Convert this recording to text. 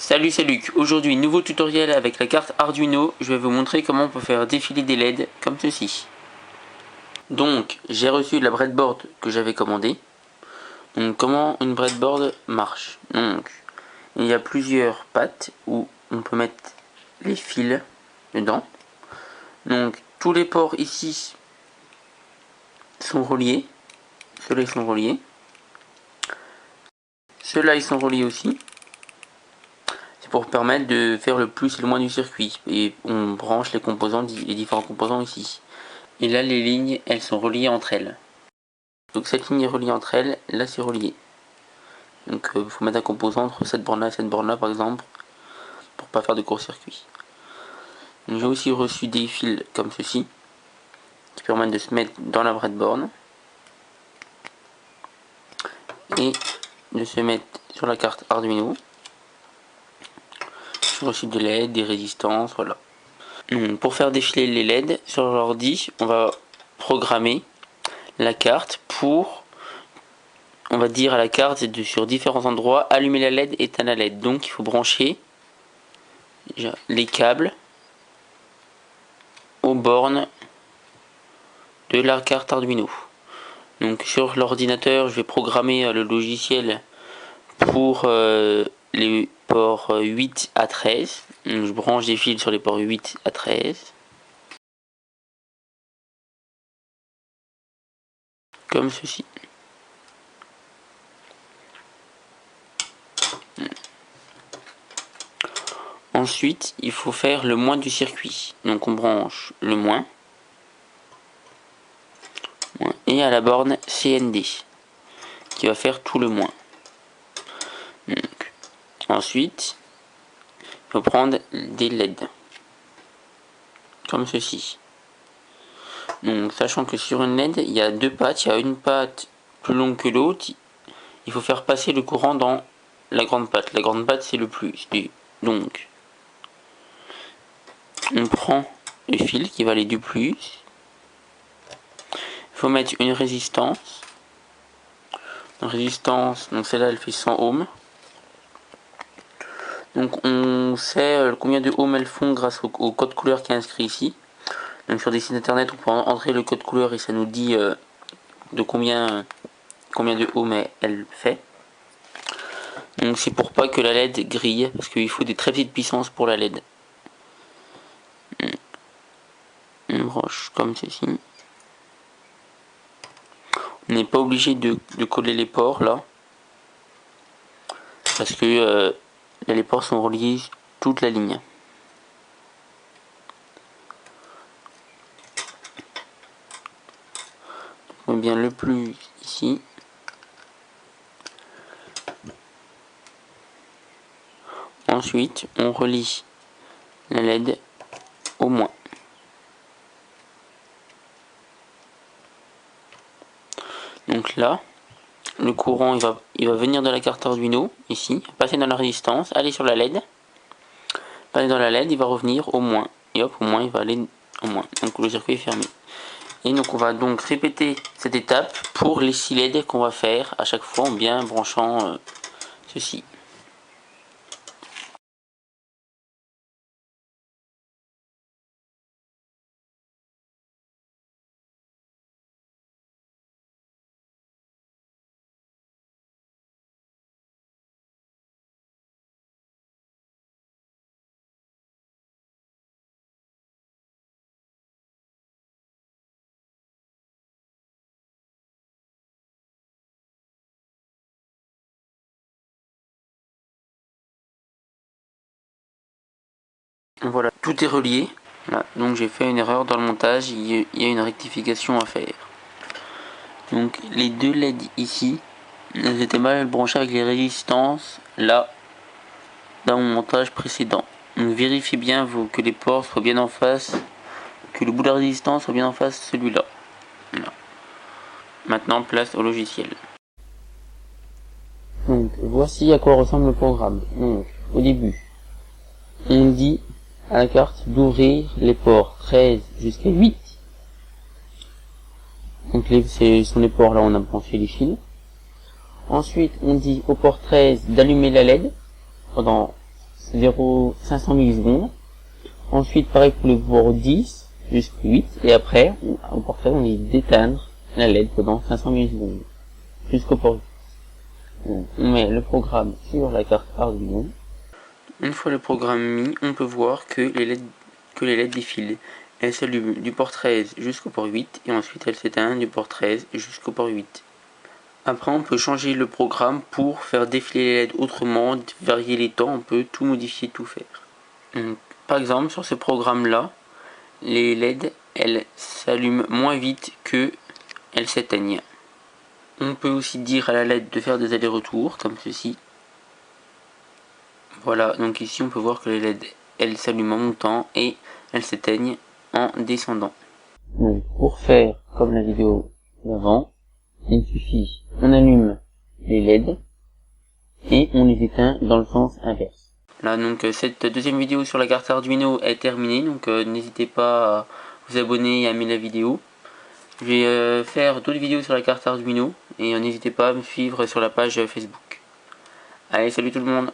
Salut, c'est Luc. Aujourd'hui, nouveau tutoriel avec la carte Arduino. Je vais vous montrer comment on peut faire défiler des LED comme ceci. Donc, j'ai reçu la breadboard que j'avais commandée. Donc, comment une breadboard marche. Donc, il y a plusieurs pattes où on peut mettre les fils dedans. Donc, tous les ports ici sont reliés. Ceux-là, ils sont reliés. Ceux-là, ils sont reliés aussi. C'est pour permettre de faire le plus et le moins du circuit. Et on branche les composants, les différents composants ici. Et là, les lignes, elles sont reliées entre elles. Donc cette ligne est reliée entre elles, là c'est relié. Donc il faut mettre un composant entre cette borne là et cette borne là par exemple, pour pas faire de court-circuit. J'ai aussi reçu des fils comme ceci, qui permettent de se mettre dans la breadboard. Et de se mettre sur la carte Arduino. J'ai reçu des LED, des résistances, voilà. Pour faire défiler les LED sur l'ordi, on va programmer la carte pour, on va dire à la carte sur différents endroits, allumer la LED, éteindre la LED. Donc il faut brancher les câbles aux bornes de la carte Arduino. Donc sur l'ordinateur, je vais programmer le logiciel pour les ports 8 à 13. Donc, je branche des fils sur les ports 8 à 13. Comme ceci. Ensuite, il faut faire le moins du circuit. Donc on branche le moins. Et à la borne CND, qui va faire tout le moins. Donc, ensuite, il faut prendre des LED. Comme ceci. Donc, sachant que sur une LED, il y a deux pattes. Il y a une patte plus longue que l'autre. Il faut faire passer le courant dans la grande patte. La grande patte, c'est le plus. Donc, on prend le fil qui va aller du plus. Il faut mettre une résistance. Une résistance, donc celle-là, elle fait 100 ohms. Donc, on sait combien de ohms elles font grâce au code couleur qui est inscrit ici. Donc, sur des sites internet, on peut entrer le code couleur et ça nous dit de combien de ohms elle fait. Donc c'est pour pas que la LED grille, parce qu'il faut des très petites puissances pour la LED. On branche comme ceci. On n'est pas obligé de coller les ports là, parce que les ports sont reliés toute la ligne. On met bien le plus ici. Ensuite, on relie la LED au moins. Donc là, le courant il va venir de la carte Arduino, ici, passer dans la résistance, aller sur la LED. Passer dans la LED, il va revenir au moins. Et hop, au moins, il va aller au moins. Donc le circuit est fermé. Et donc on va donc répéter cette étape pour les 6 LED qu'on va faire à chaque fois en bien branchant ceci. Voilà, tout est relié. Là, donc j'ai fait une erreur dans le montage, il y a une rectification à faire. Donc les deux LED ici, elles étaient mal branchées avec les résistances là, dans mon montage précédent. Donc vérifiez bien que les ports soient bien en face, que le bout de la résistance soit bien en face de celui-là. Voilà. Maintenant place au logiciel. Donc voici à quoi ressemble le programme. Donc au début, on dit à la carte d'ouvrir les ports 13 jusqu'à 8. Donc ce sont les ports là où on a branché les fils. Ensuite on dit au port 13 d'allumer la LED pendant 500 millisecondes. Ensuite, pareil pour le port 10 jusqu'au 8. Et après, au portrait, on dit d'éteindre la LED pendant 500 millisecondes jusqu'au port 8. Donc, on met le programme sur la carte Arduino. Une fois le programme mis, on peut voir que les LED défilent. Elle s'allume du port 13 jusqu'au port 8 et ensuite elle s'éteint du port 13 jusqu'au port 8. Après on peut changer le programme pour faire défiler les LED autrement, varier les temps, on peut tout modifier, tout faire. Donc, par exemple sur ce programme là, les LED elles s'allument moins vite que elles s'éteignent. On peut aussi dire à la LED de faire des allers-retours comme ceci. Voilà, donc ici on peut voir que les LED elles s'allument en montant et elles s'éteignent en descendant. Donc pour faire comme la vidéo d'avant, il suffit, on allume les LED et on les éteint dans le sens inverse. Là donc cette deuxième vidéo sur la carte Arduino est terminée, donc n'hésitez pas à vous abonner et à aimer la vidéo. Je vais faire d'autres vidéos sur la carte Arduino et n'hésitez pas à me suivre sur la page Facebook. Allez, salut tout le monde!